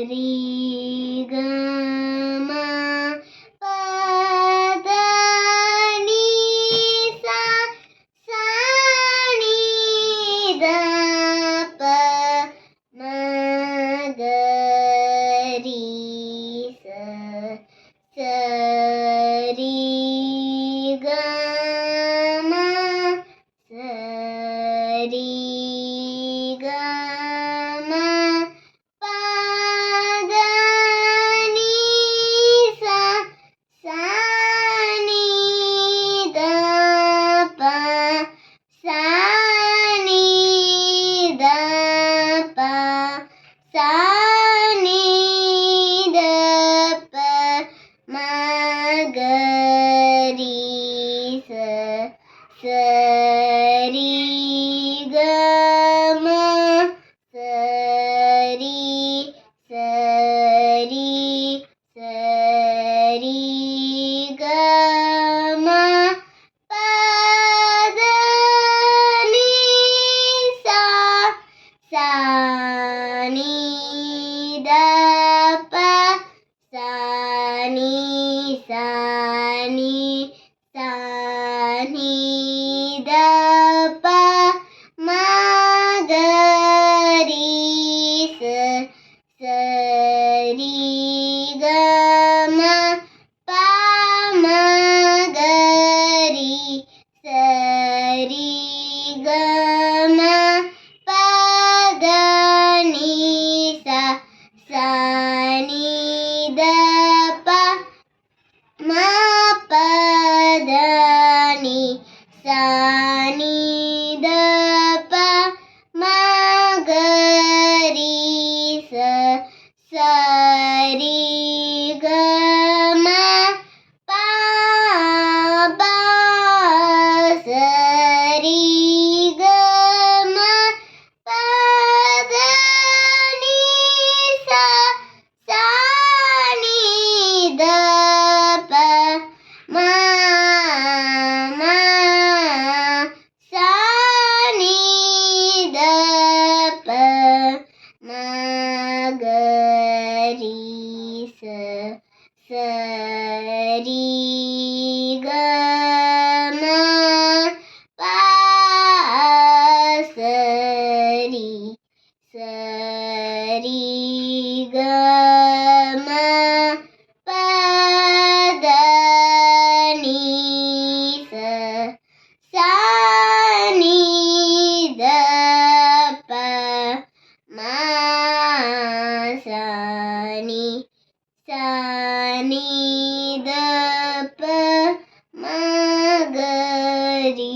ரி க ம ப த நீ சா சா நீ த ப ம க ரி ச ச ரி க ம ச ரி க ம ப த நீ சா சா நீ த ப சா நீ த ப சா நீ த ப ம க ரி ச ச ரி க ம ச ரி ச ரி ச ரி க ம ப த நீ சா சா நீ த ப சா நீ சா நீ சா நீ த ப ம க ரி ச ச ரி க ம ப ம க ரி ச ரி க ம ப த நீ சா சா நீ த ப ம ப த நீ சா நீ த ப ம க ரி ச ச ரி க ம ப ப ச ரி க ம ப த நீ சா சா நீ த ப ம ம சா நீ த ப ம க ரி ச ச ரி க ம ப ச ரி ச ரி க ம ப த நீ ச சா நீ த ப ம சா நீ சா நீ த ப ம க ரி